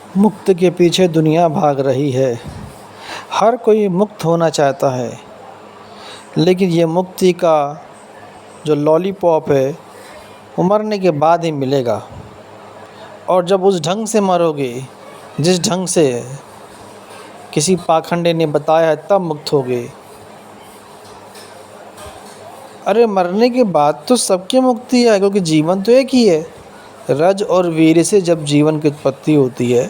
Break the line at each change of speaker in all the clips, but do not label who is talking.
मुक्त के पीछे दुनिया भाग रही है। हर कोई मुक्त होना चाहता है, लेकिन ये मुक्ति का जो लॉलीपॉप है वो मरने के बाद ही मिलेगा। और जब उस ढंग से मरोगे जिस ढंग से किसी पाखंडे ने बताया है, तब मुक्त होगे। अरे मरने के बाद तो सबकी मुक्ति है, क्योंकि जीवन तो एक ही है। रज और वीर से जब जीवन की उत्पत्ति होती है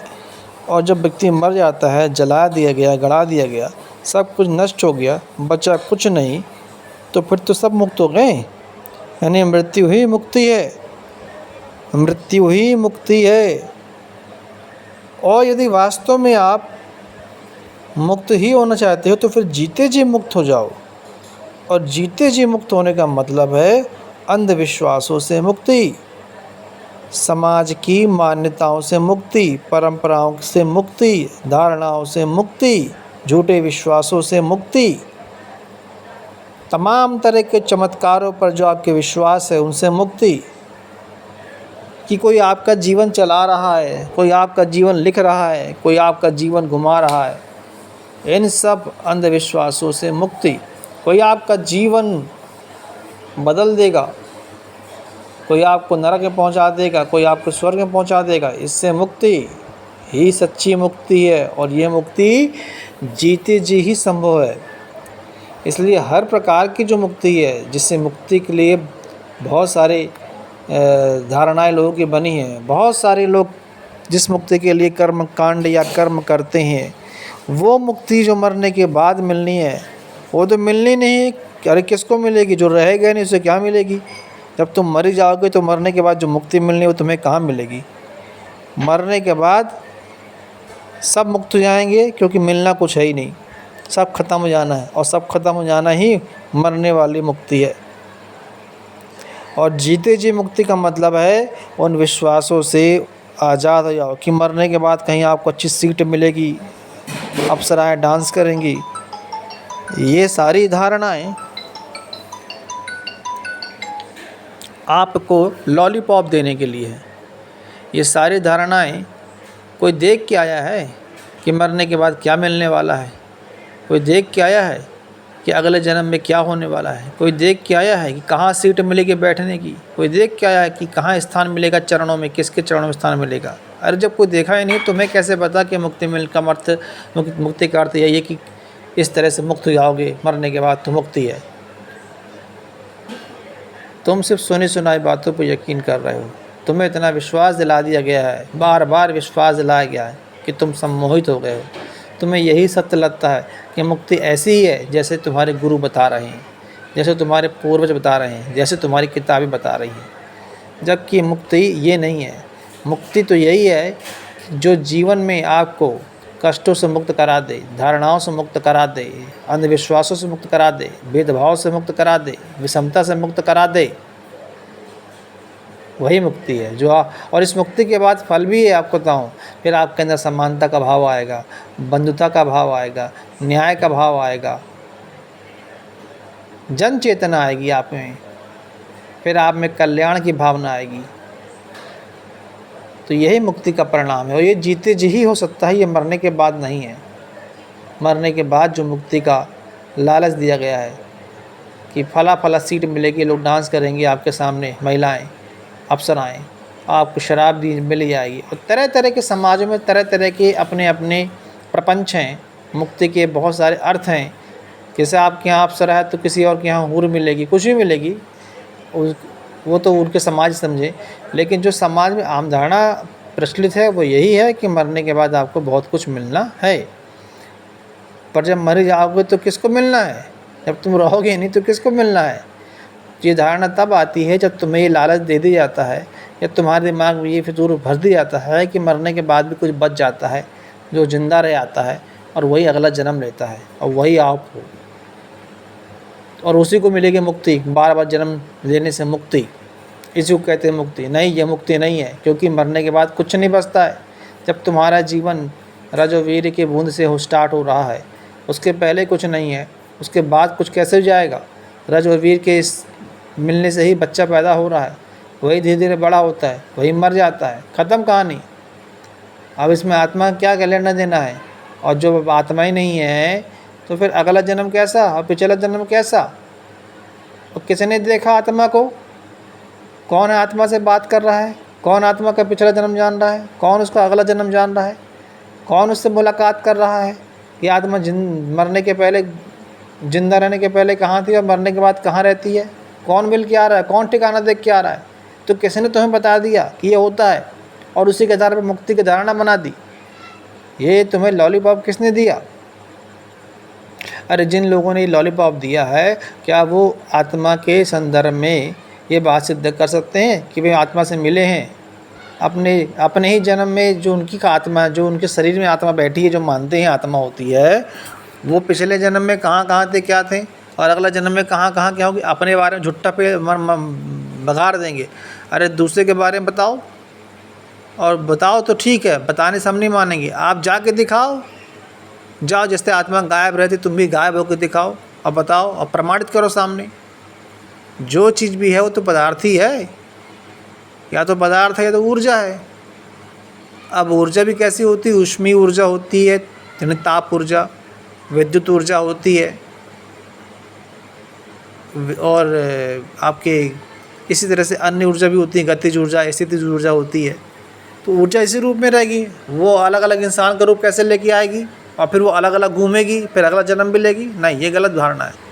और जब व्यक्ति मर जाता है, जला दिया गया, गड़ा दिया गया, सब कुछ नष्ट हो गया, बचा कुछ नहीं, तो फिर तो सब मुक्त हो गए। यानी मृत्यु ही मुक्ति है, मृत्यु ही मुक्ति है। और यदि वास्तव में आप मुक्त ही होना चाहते हो तो फिर जीते जी मुक्त हो जाओ। और जीते जी मुक्त होने का मतलब है अंधविश्वासों से मुक्ति, समाज की मान्यताओं से मुक्ति, परंपराओं से मुक्ति, धारणाओं से मुक्ति, झूठे विश्वासों से मुक्ति, तमाम तरह के चमत्कारों पर जो आपके विश्वास है उनसे मुक्ति। कि कोई आपका जीवन चला रहा है, कोई आपका जीवन लिख रहा है, कोई आपका जीवन घुमा रहा है, इन सब अंधविश्वासों से मुक्ति। कोई आपका जीवन बदल देगा, कोई आपको नरक में पहुंचा देगा, कोई आपको स्वर्ग में पहुंचा देगा, इससे मुक्ति ही सच्ची मुक्ति है। और ये मुक्ति जीते जी ही संभव है। इसलिए हर प्रकार की जो मुक्ति है, जिससे मुक्ति के लिए बहुत सारे धारणाएं लोगों की बनी हैं, बहुत सारे लोग जिस मुक्ति के लिए कर्म कांड या कर्म करते हैं, वो मुक्ति जो मरने के बाद मिलनी है वो तो मिलनी नहीं। अरे किसको मिलेगी? जो रहेगा नहीं उसे क्या मिलेगी? जब तुम मर जाओगे तो मरने के बाद जो मुक्ति मिलनी है वो तुम्हें कहाँ मिलेगी? मरने के बाद सब मुक्त हो जाएंगे, क्योंकि मिलना कुछ है ही नहीं, सब खत्म हो जाना है। और सब खत्म हो जाना ही मरने वाली मुक्ति है। और जीते जी मुक्ति का मतलब है उन विश्वासों से आज़ाद हो जाओ कि मरने के बाद कहीं आपको अच्छी सीट मिलेगी, अप्सराएं डांस करेंगी। ये सारी धारणाएं आपको लॉलीपॉप देने के लिए है। ये सारी धारणाएं कोई देख के आया है कि मरने के बाद क्या मिलने वाला है? कोई देख के आया है कि अगले जन्म में क्या होने वाला है? कोई देख के आया है कि कहाँ सीट मिलेगी बैठने की? कोई देख के आया है कि कहाँ स्थान मिलेगा चरणों में, किसके चरणों में स्थान मिलेगा? अरे जब कोई देखा ही नहीं तो मैं कैसे बता कि मुक्ति मिल का अर्थ, मुक्ति का अर्थ यही है कि इस तरह से मुक्त हो जाओगे मरने के बाद तो मुक्ति है। तुम सिर्फ सुनी सुनाई बातों पर यकीन कर रहे हो। तुम्हें इतना विश्वास दिला दिया गया है, बार बार विश्वास दिलाया गया है कि तुम सम्मोहित हो गए हो। तुम्हें यही सत्य लगता है कि मुक्ति ऐसी ही है जैसे तुम्हारे गुरु बता रहे हैं, जैसे तुम्हारे पूर्वज बता रहे हैं, जैसे तुम्हारी किताबें बता रही हैं। जबकि मुक्ति ये नहीं है। मुक्ति तो यही है जो जीवन में आपको कष्टों से मुक्त करा दे, धारणाओं से मुक्त करा दे, अंधविश्वासों से मुक्त करा दे, भेदभाव से मुक्त करा दे, विषमता से मुक्त करा दे। वही मुक्ति है जो और इस मुक्ति के बाद फल भी है, आपको बताऊँ। फिर आपके अंदर समानता का भाव आएगा, बंधुता का भाव आएगा, न्याय का भाव आएगा, जन चेतना आएगी आप में, फिर आप में कल्याण की भावना आएगी। तो यही मुक्ति का परिणाम है। और ये जीते जी ही हो सकता है, ये मरने के बाद नहीं है। मरने के बाद जो मुक्ति का लालच दिया गया है कि फला फला सीट मिलेगी, लोग डांस करेंगे आपके सामने, महिलाएं, अप्सराएं, आपको शराब दी मिल जाएगी। और तरह तरह के समाजों में तरह तरह के अपने अपने प्रपंच हैं। मुक्ति के बहुत सारे अर्थ हैं। जैसे आपके यहाँ अप्सरा है तो किसी और के यहाँ हूर मिलेगी, कुछ भी मिलेगी, वो तो उनके समाज समझे। लेकिन जो समाज में आम धारणा प्रचलित है वो यही है कि मरने के बाद आपको बहुत कुछ मिलना है। पर जब मर जाओगे तो किसको मिलना है? जब तुम रहोगे नहीं तो किसको मिलना है? ये धारणा तब आती है जब तुम्हें ये लालच दे दिया जाता है, या तुम्हारे दिमाग में ये फितूर भर दिया जाता है कि मरने के बाद भी कुछ बच जाता है जो जिंदा रह आता है, और वही अगला जन्म लेता है और वही आप हो, और उसी को मिलेगी मुक्ति। बार बार जन्म लेने से मुक्ति, इसी को कहते हैं मुक्ति। नहीं, ये मुक्ति नहीं है, क्योंकि मरने के बाद कुछ नहीं बचता है। जब तुम्हारा जीवन रज और वीर के बूंद से स्टार्ट हो रहा है, उसके पहले कुछ नहीं है, उसके बाद कुछ कैसे हो जाएगा? रज और वीर के इस मिलने से ही बच्चा पैदा हो रहा है, वही धीरे धीरे बड़ा होता है, वही मर जाता है, ख़त्म कहानी। अब इसमें आत्मा क्या लेना देना है? और जो आत्मा ही नहीं है तो फिर अगला जन्म कैसा और पिछला जन्म कैसा? और किसने देखा आत्मा को? कौन आत्मा से बात कर रहा है? कौन आत्मा का पिछला जन्म जान रहा है? कौन उसका अगला जन्म जान रहा है? कौन उससे मुलाकात कर रहा है? ये आत्मा मरने के पहले, जिंदा रहने के पहले कहाँ थी और मरने के बाद कहाँ रहती है? कौन मिल के आ रहा है? कौन ठिकाना देख के आ रहा है? तो किसने तुम्हें बता दिया कि ये होता है और उसी के आधार पर मुक्ति की धारणा बना दी? ये तुम्हें लॉलीपॉप किसने दिया? अरे जिन लोगों ने लॉलीपॉप दिया है, क्या वो आत्मा के संदर्भ में ये बात सिद्ध कर सकते हैं कि वे आत्मा से मिले हैं? अपने ही जन्म में जो उनकी आत्मा, जो उनके शरीर में आत्मा बैठी है, जो मानते हैं आत्मा होती है, वो पिछले जन्म में कहाँ थे, क्या थे, और अगला जन्म में कहाँ क्या होगी? अपने बारे में झुट्टा पे बघाड़ देंगे। अरे दूसरे के बारे में बताओ, और बताओ तो ठीक है, बताने से हम नहीं मानेंगे। आप जाके दिखाओ, जाओ, जैसे आत्मा गायब रहती तुम भी गायब होकर दिखाओ और बताओ और प्रमाणित करो सामने। जो चीज़ भी है वो तो पदार्थ ही है, या तो पदार्थ है या तो ऊर्जा है। अब ऊर्जा भी कैसी होती है? ऊष्मीय ऊर्जा होती है, यानी ताप ऊर्जा, विद्युत ऊर्जा होती है, और आपके इसी तरह से अन्य ऊर्जा भी होती है, गतिज ऊर्जा, स्थितिज ऊर्जा होती है। तो ऊर्जा इसी रूप में रहेगी, वो अलग अलग इंसान का रूप कैसे लेके आएगी और फिर वो अलग अलग घूमेगी, फिर अगला जन्म भी लेगी? नहीं, ये गलत धारणा है।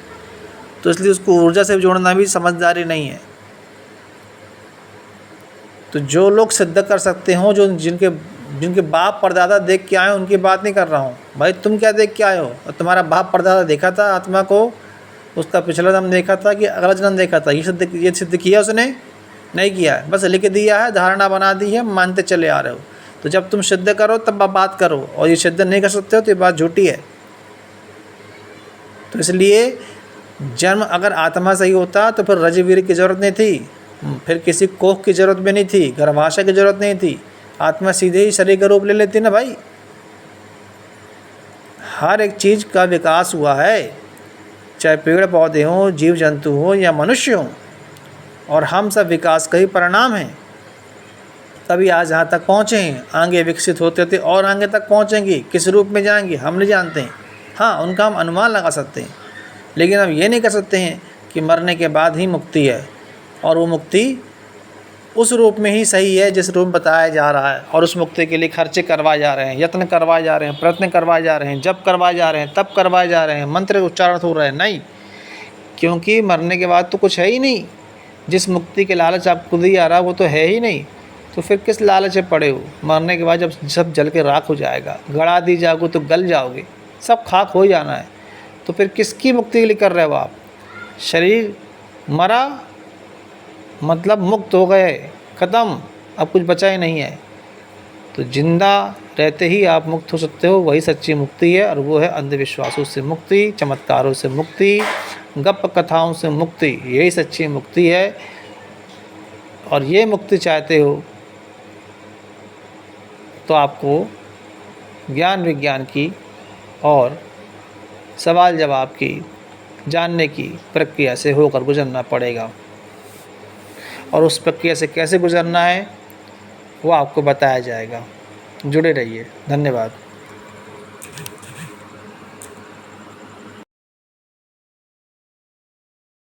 तो इसलिए उसको ऊर्जा से जोड़ना भी समझदारी नहीं है। तो जो लोग सिद्ध कर सकते हो, जो जिनके बाप परदादा देख के आए हो, उनकी बात नहीं कर रहा हूँ। भाई तुम क्या देख के आए हो? और तुम्हारा बाप परदादा देखा था आत्मा को, उसका पिछला जन्म देखा था कि अगला जन्म देखा था? ये सिद्ध किया उसने? नहीं किया है, बस लिख दिया है, धारणा बना दी है, मानते चले आ रहे हो। तो जब तुम सिद्ध करो तब बात करो, और ये सिद्ध नहीं कर सकते हो तो ये बात झूठी है। तो इसलिए जन्म अगर आत्मा सही होता तो फिर रजवीर की ज़रूरत नहीं थी, फिर किसी कोख की ज़रूरत भी नहीं थी, गर्भाशय की ज़रूरत नहीं थी। आत्मा सीधे ही शरीर का रूप ले लेती ना भाई। हर एक चीज़ का विकास हुआ है, चाहे पेड़ पौधे हों, जीव जंतु हो या मनुष्य हों, और हम सब विकास का ही परिणाम हैं। तभी आज यहाँ तक पहुँचे हैं। आगे विकसित होते थे और आगे तक पहुँचेंगे, किस रूप में जाएंगे हम नहीं जानते हैं। हाँ, उनका हम अनुमान लगा सकते हैं, लेकिन हम ये नहीं कर सकते हैं कि मरने के बाद ही मुक्ति है, और वो मुक्ति उस रूप में ही सही है जिस रूप बताया जा रहा है, और उस मुक्ति के लिए खर्चे करवाए जा रहे हैं, यत्न करवाए जा रहे हैं, प्रयत्न करवाए जा रहे हैं, जप करवाए जा रहे हैं, तप करवाए जा रहे हैं, मंत्र उच्चारण हो रहे हैं। नहीं, क्योंकि मरने के बाद तो कुछ है ही नहीं। जिस मुक्ति के लालच आपको दी आ रहा वो तो है ही नहीं, तो फिर किस लालच में पड़े हो? मरने के बाद जब सब जल के राख हो जाएगा, गड़ा दी जाओगे तो गल जाओगे, सब खाक हो जाना है, तो फिर किसकी मुक्ति के लिए कर रहे हो आप? शरीर मरा मतलब मुक्त हो गए, ख़त्म, अब कुछ बचा ही नहीं है। तो जिंदा रहते ही आप मुक्त हो सकते हो, वही सच्ची मुक्ति है, और वो है अंधविश्वासों से मुक्ति, चमत्कारों से मुक्ति, गप कथाओं से मुक्ति। यही सच्ची मुक्ति है। और ये मुक्ति चाहते हो तो आपको ज्ञान विज्ञान की और सवाल जवाब की जानने की प्रक्रिया से होकर गुजरना पड़ेगा, और उस प्रक्रिया से कैसे गुजरना है वो आपको बताया जाएगा। जुड़े रहिए। धन्यवाद।